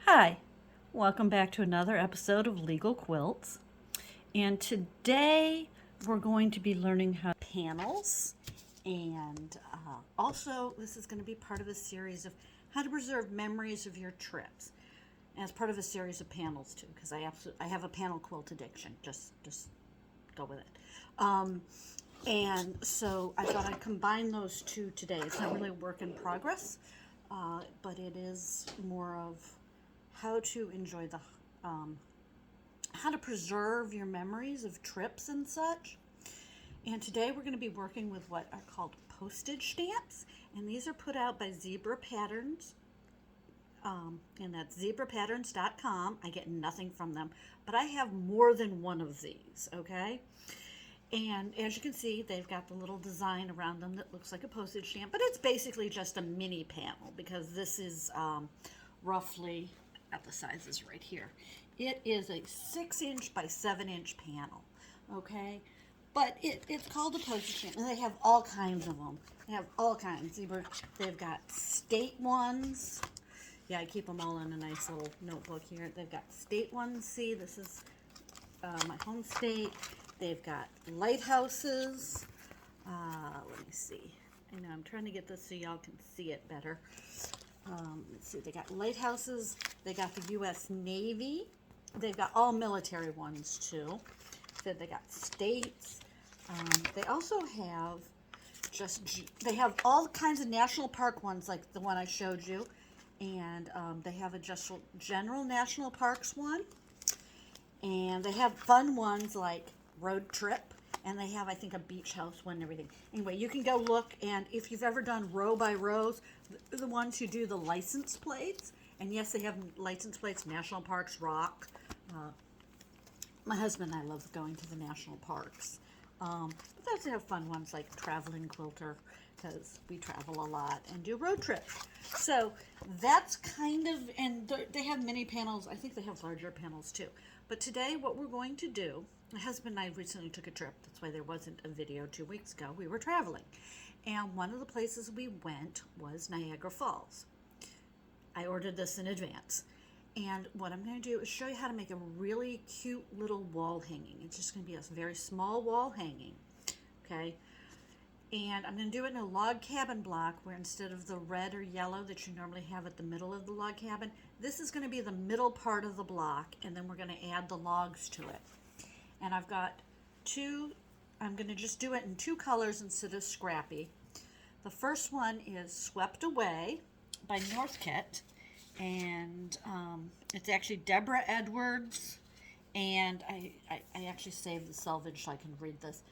Hi, welcome back to another episode of Legal Quilts. And today we're going to be learning how panels, and also this is going to be part of a series of how to preserve memories of your trips, as part of a series of panels too, because I have a panel quilt addiction. Just go with it. And so I thought I'd combine those two today. It's not really a work in progress, but it is more of how to enjoy how to preserve your memories of trips and such. And today we're going to be working with what are called postage stamps, and these are put out by Zebra Patterns, and that's zebrapatterns.com. I get nothing from them, but I have more than one of these, okay? And as you can see, they've got the little design around them that looks like a postage stamp, but it's basically just a mini panel because this is roughly, at the sizes right here. It is a 6-inch by 7-inch panel, okay? But it's called a postage stamp, and they have all kinds of them. They have all kinds. They've got state ones. Yeah, I keep them all in a nice little notebook here. They've got state ones. See, this is my home state. They've got lighthouses. Let me see. I know I'm trying to get this so y'all can see it better. Let's see. They got lighthouses. They got the U.S. Navy. They've got all military ones too. So they got states. They also have they have all kinds of national park ones like the one I showed you, and they have a general national parks one, and they have fun ones like road trip, and they have, I think, a beach house one and everything. Anyway, you can go look, and if you've ever done row by rows, the ones who do the license plates, and yes, they have license plates, national parks, rock. My husband and I love going to the national parks. But they have fun ones like traveling quilter, because we travel a lot and do road trips. So that's kind of, and they have mini panels. I think they have larger panels too. But today what we're going to do, my husband and I recently took a trip. That's why there wasn't a video 2 weeks ago. We were traveling. And one of the places we went was Niagara Falls. I ordered this in advance. And what I'm going to do is show you how to make a really cute little wall hanging. It's just going to be a very small wall hanging, okay? And I'm going to do it in a log cabin block where instead of the red or yellow that you normally have at the middle of the log cabin, this is going to be the middle part of the block, and then we're going to add the logs to it. And I've got I'm going to just do it in 2 colors instead of scrappy. The first one is Swept Away by Northkit. And it's actually Deborah Edwards, and I actually saved the selvage so I can read this.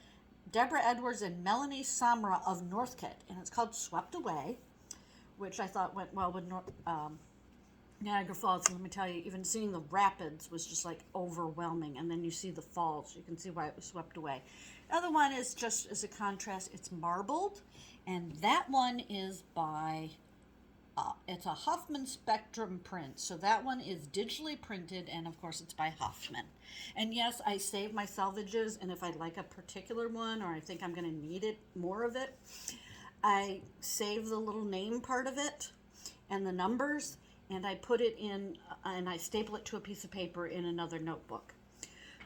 Deborah Edwards and Melanie Samra of Northkit, and it's called Swept Away, which I thought went well with Niagara Falls. And let me tell you, even seeing the rapids was just like overwhelming, and then you see the falls, you can see why it was swept away. The other one is just as a contrast, it's Marbled, and that one is by it's a Huffman Spectrum print, so that one is digitally printed, and of course it's by Huffman. And yes, I save my salvages, and if I like a particular one or I think I'm going to need more of it, I save the little name part of it and the numbers, and I put it in, and I staple it to a piece of paper in another notebook.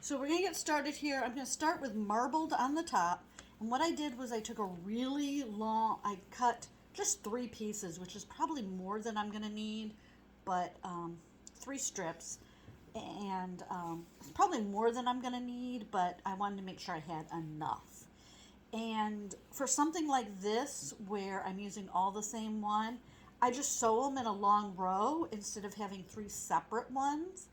So we're going to get started here. I'm going to start with Marbled on the top, and what I did was I took I cut just 3 pieces, which is probably more than I'm going to need, but 3 strips, and it's probably more than I'm going to need, but I wanted to make sure I had enough. And for something like this, where I'm using all the same one, I just sew them in a long row instead of having 3 separate ones.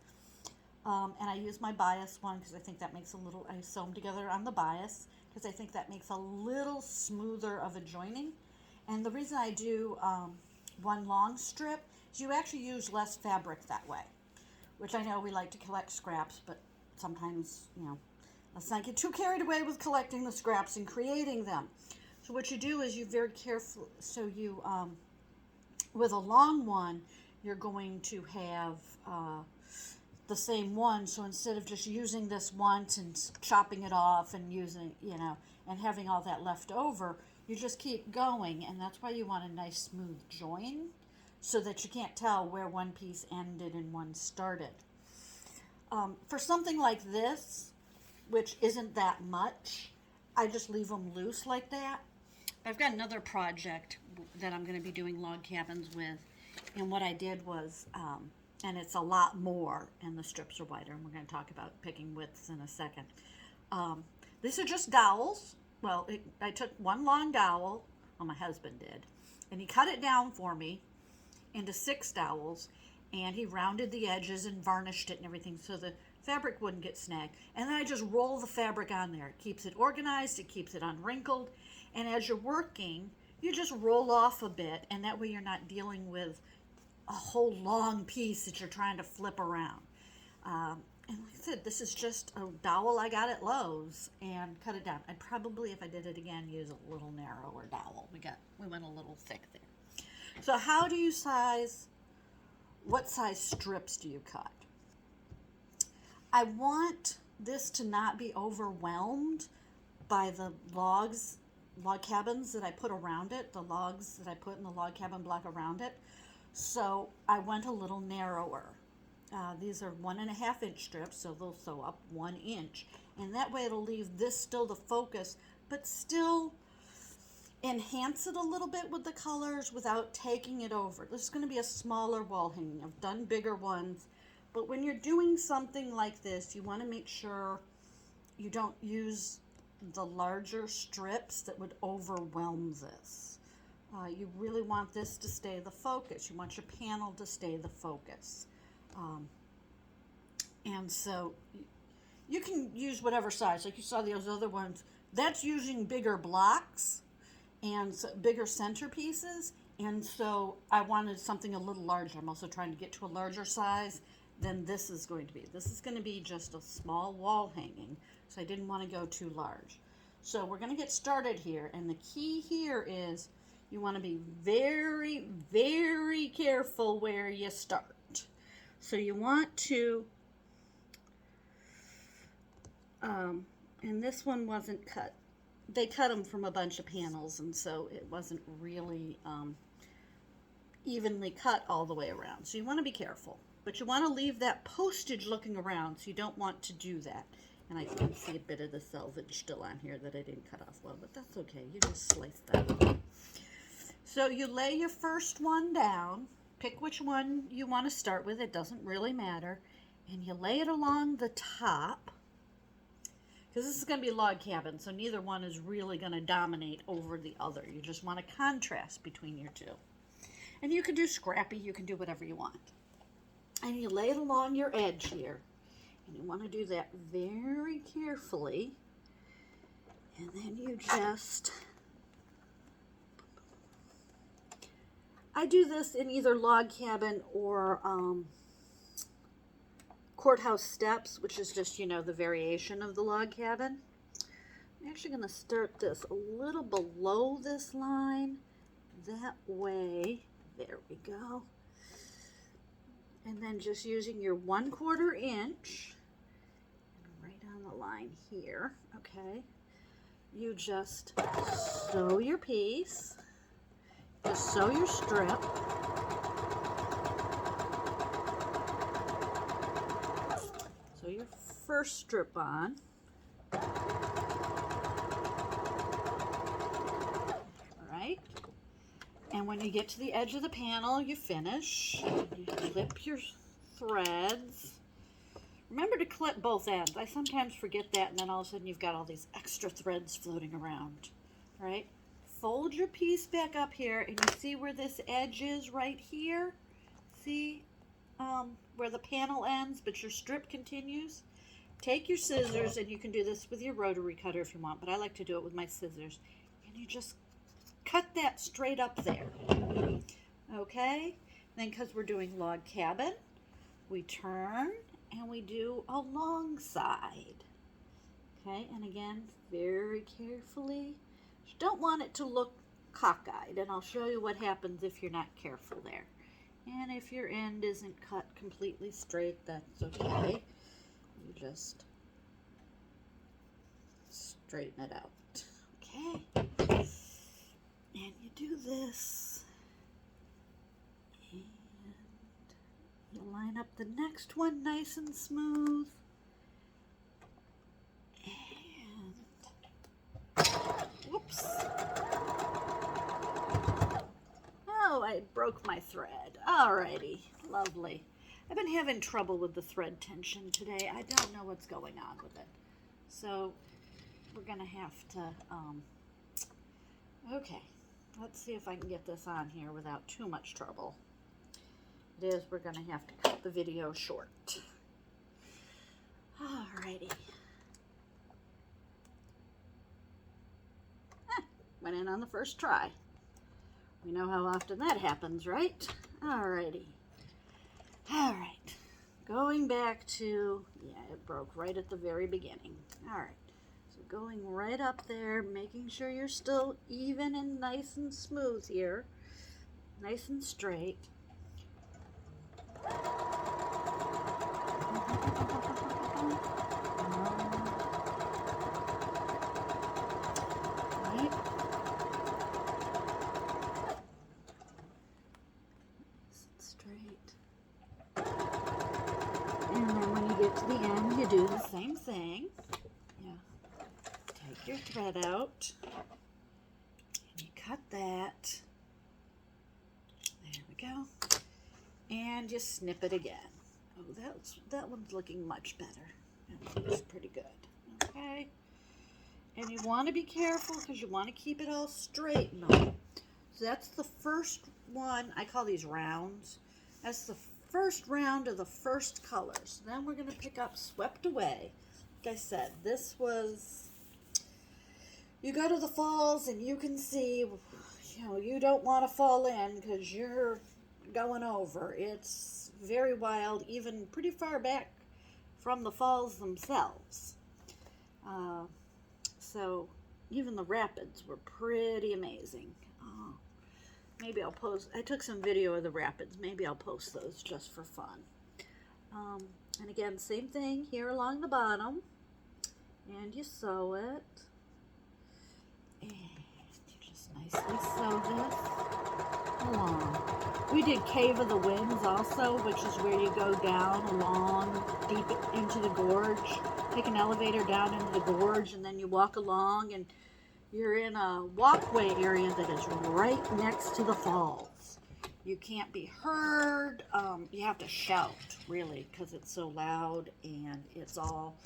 And I use my bias one because I think that makes I sew them together on the bias because I think that makes a little smoother of a joining. And the reason I do one long strip is you actually use less fabric that way, which I know we like to collect scraps, but sometimes, let's not get too carried away with collecting the scraps and creating them. So what you do is you very careful, so you, with a long one, you're going to have the same one, so instead of just using this once and chopping it off and using, and having all that left over, you just keep going, and that's why you want a nice smooth join. so that you can't tell where one piece ended and one started. For something like this, which isn't that much, I just leave them loose like that. I've got another project that I'm going to be doing log cabins with, and what I did was, and it's a lot more, and the strips are wider, and we're going to talk about picking widths in a second. These are just dowels. Well, I took one long dowel, well, my husband did, and he cut it down for me into 6 dowels, and he rounded the edges and varnished it and everything so the fabric wouldn't get snagged. And then I just roll the fabric on there. It keeps it organized, it keeps it unwrinkled, and as you're working, you just roll off a bit, and that way you're not dealing with a whole long piece that you're trying to flip around. And like I said, this is just a dowel I got at Lowe's and cut it down. I'd probably, if I did it again, use a little narrower dowel. We went a little thick there. So how do you size, what size strips do you cut? I want this to not be overwhelmed by the log cabins that I put around it, the logs that I put in the log cabin block around it. So I went a little narrower. These are 1.5 inch strips, so they'll sew up 1 inch. And that way it'll leave this still the focus, but still enhance it a little bit with the colors without taking it over. This is going to be a smaller wall hanging. I've done bigger ones, but when you're doing something like this, you want to make sure you don't use the larger strips that would overwhelm this. You really want this to stay the focus. You want your panel to stay the focus. And so you can use whatever size, like you saw those other ones. That's using bigger blocks and bigger centerpieces, and so I wanted something a little larger. I'm also trying to get to a larger size than this is going to be. This is going to be just a small wall hanging, so I didn't want to go too large. So we're going to get started here, and the key here is you want to be very, very careful where you start. So you want to, and this one wasn't cut. They cut them from a bunch of panels, and so it wasn't really evenly cut all the way around. So you want to be careful, but you want to leave that postage looking around, so you don't want to do that. And I can see a bit of the selvage still on here that I didn't cut off well, but that's okay. You just slice that. So you lay your first one down, pick which one you want to start with, it doesn't really matter, and you lay it along the top, because this is going to be a log cabin, so neither one is really going to dominate over the other. You just want a contrast between your two. And you can do scrappy, you can do whatever you want. And you lay it along your edge here. And you want to do that very carefully. And then you just... I do this in either log cabin or courthouse steps, which is just, you know, the variation of the log cabin. I'm actually going to start this a little below this line. That way, there we go. And then just using your 1/4 inch, right on the line here, okay, you just sew your piece, just sew your strip. So your first strip on. All right. And when you get to the edge of the panel, you finish. You clip your threads. Remember to clip both ends. I sometimes forget that, and then all of a sudden you've got all these extra threads floating around. All right. Fold your piece back up here, and you see where this edge is right here? See? Where the panel ends, but your strip continues. Take your scissors, and you can do this with your rotary cutter if you want, but I like to do it with my scissors. And you just cut that straight up there. Okay? Then, because we're doing log cabin, we turn and we do a long side. Okay? And again, very carefully. You don't want it to look cockeyed, and I'll show you what happens if you're not careful there. And if your end isn't cut completely straight, that's okay. You just straighten it out. Okay? And you do this. You line up the next one nice and smooth. And, whoops. Oh, I broke my thread. Alrighty, lovely. I've been having trouble with the thread tension today. I don't know what's going on with it. So we're gonna have to, okay, let's see if I can get this on here without too much trouble. It is, we're gonna have to cut the video short. Alrighty. Went in on the first try. We know how often that happens, right? Alrighty. Alright. Going back to, yeah, it broke right at the very beginning. Alright. So going right up there, making sure you're still even and nice and smooth here. Nice and straight. And then when you get to the end, you do the same thing. Yeah. Take your thread out. And you cut that. There we go. And you snip it again. Oh, that one's looking much better. That looks pretty good. Okay. And you want to be careful because you want to keep it all straight and all. So that's the first one. I call these rounds. That's the first round of the first colors. Then we're going to pick up Swept Away. Like I said, this was, you go to the falls and you can see, you know, you don't want to fall in because you're going over. It's very wild, even pretty far back from the falls themselves. So even the rapids were pretty amazing. Maybe I'll post, I took some video of the rapids. Maybe I'll post those just for fun. And again, same thing here along the bottom. And you sew it. And you just nicely sew this along. We did Cave of the Winds also, which is where you go down along deep into the gorge. Take an elevator down into the gorge and then you walk along and you're in a walkway area that is right next to the falls. You can't be heard. You have to shout, really, because it's so loud and it's all,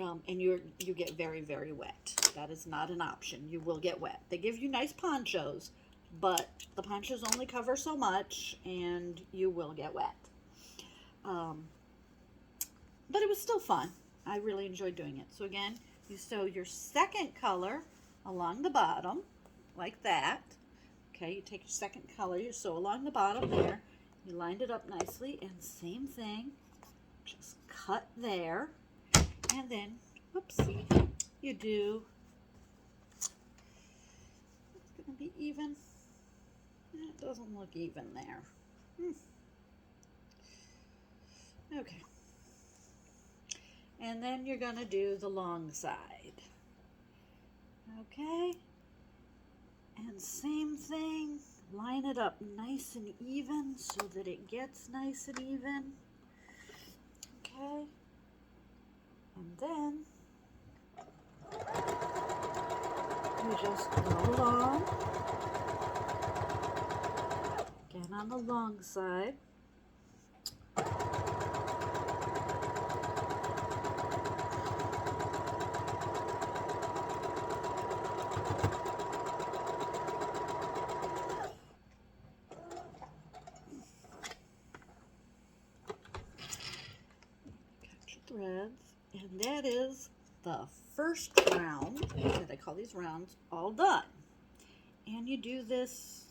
and you get very, very wet. That is not an option. You will get wet. They give you nice ponchos, but the ponchos only cover so much and you will get wet. But it was still fun. I really enjoyed doing it. So again, you sew your second color along the bottom, like that. Okay, you take your second color, you sew along the bottom there, you lined it up nicely, and same thing, just cut there, and then, whoops, you do, it's going to be even, it doesn't look even there. Okay, and then you're going to do the long side. Okay, and same thing, line it up nice and even so that it gets nice and even. Okay, and then you just go along, again on the long side. Threads, and that is the first round, that I call these rounds, all done. And you do this,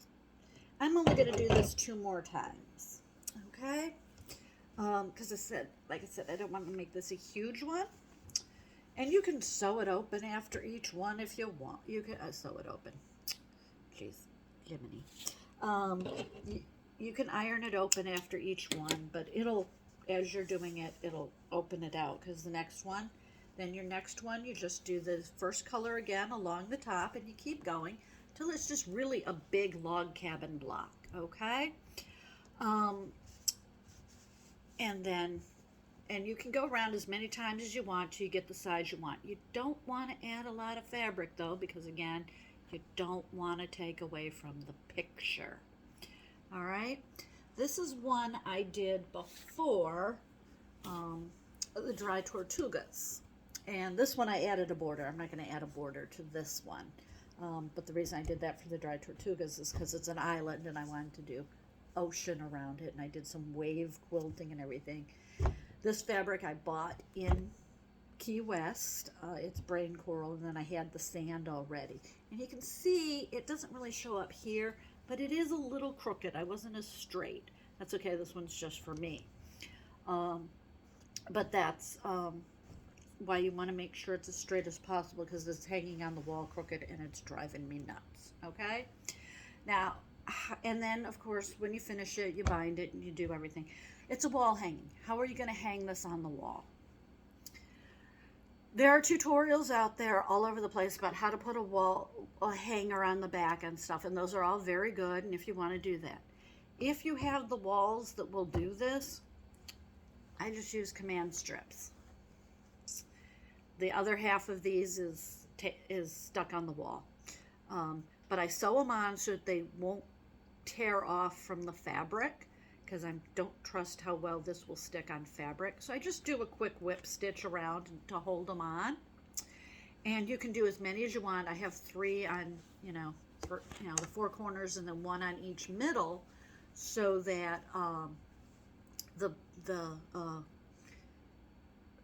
I'm only going to do this 2 more times, okay? Because like I said, I don't want to make this a huge one. And you can sew it open after each one if you want. You can sew it open. Jeez, Jiminy. You can iron it open after each one, but it'll, as you're doing it, it'll open it out, because the next one, then your next one, you just do the first color again along the top, and you keep going till it's just really a big log cabin block, okay? And then, and you can go around as many times as you want till you get the size you want. You don't want to add a lot of fabric though, because again, you don't want to take away from the picture. All right, this is one I did before the dry tortugas. And this one I added a border. I'm not going to add a border to this one. But the reason I did that for the dry tortugas is because it's an island and I wanted to do ocean around it. And I did some wave quilting and everything. This fabric I bought in Key West. It's brain coral, and then I had the sand already. And you can see it doesn't really show up here, but it is a little crooked. I wasn't as straight. That's okay. This one's just for me. But that's why you want to make sure it's as straight as possible, because it's hanging on the wall crooked and it's driving me nuts. Okay? Now, and then of course when you finish it, you bind it and you do everything. It's a wall hanging. How are you going to hang this on the wall? There are tutorials out there all over the place about how to put a hanger on the back and stuff, and those are all very good, and if you want to do that. If you have the walls that will do this, I just use command strips. The other half of these is stuck on the wall. But I sew them on so that they won't tear off from the fabric, because I don't trust how well this will stick on fabric. So I just do a quick whip stitch around to hold them on. And you can do as many as you want. I have 3 on, the 4 corners and then 1 on each middle, so that the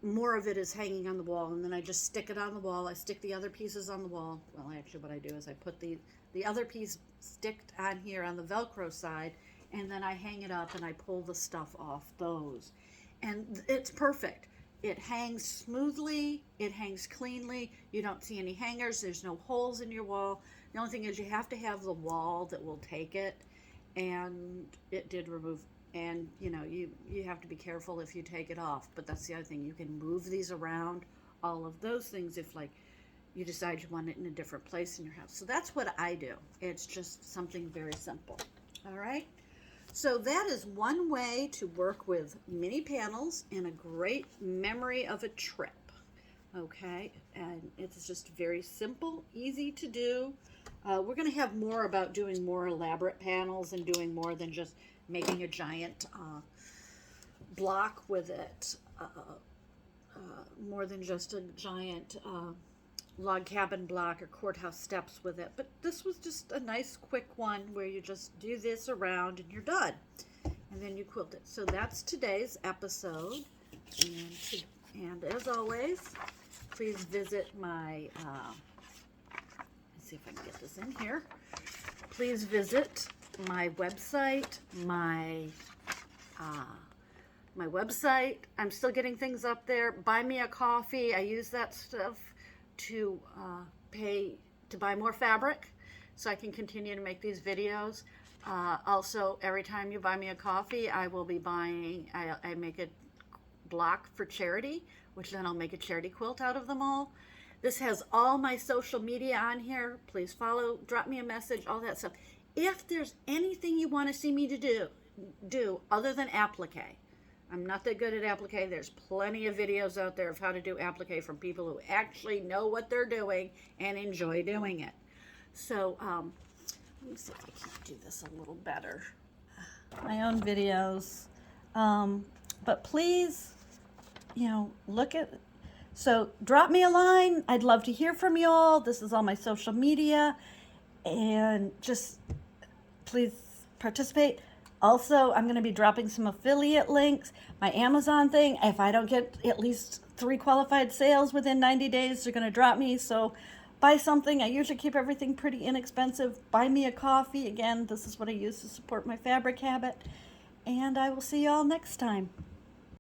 more of it is hanging on the wall, and then I just stick it on the wall. I stick the other pieces on the wall. Well, actually what I do is I put the other piece sticked on here on the Velcro side, and then I hang it up and I pull the stuff off those. And it's perfect. It hangs smoothly, it hangs cleanly, you don't see any hangers, there's no holes in your wall. The only thing is you have to have the wall that will take it, and it did remove. And you have to be careful if you take it off, but that's the other thing. You can move these around, all of those things, if like you decide you want it in a different place in your house. So that's what I do. It's just something very simple. All right. So that is one way to work with mini panels and a great memory of a trip. Okay. And it's just very simple, easy to do. We're going to have more about doing more elaborate panels and doing more than just making a giant block with it, more than just a giant log cabin block or courthouse steps with it. But this was just a nice quick one where you just do this around and you're done, and then you quilt it. So that's today's episode, and as always, please visit my let's see if I can get this in here. Please visit my website, my website. I'm still getting things up there. Buy me a coffee. I use that stuff to buy more fabric so I can continue to make these videos. Also, every time you buy me a coffee, I will be buying, I make a block for charity, which then I'll make a charity quilt out of them all. This has all my social media on here. Please follow, drop me a message, all that stuff. If there's anything you want to see me to do other than applique, I'm not that good at applique. There's plenty of videos out there of how to do applique from people who actually know what they're doing and enjoy doing it. So let me see if I can do this a little better. My own videos. But please, look at, so drop me a line. I'd love to hear from you all. This is all my social media, and just please participate. Also, I'm going to be dropping some affiliate links. My Amazon thing, if I don't get at least 3 qualified sales within 90 days, they're going to drop me. So buy something. I usually keep everything pretty inexpensive. Buy me a coffee. Again, this is what I use to support my fabric habit. And I will see you all next time.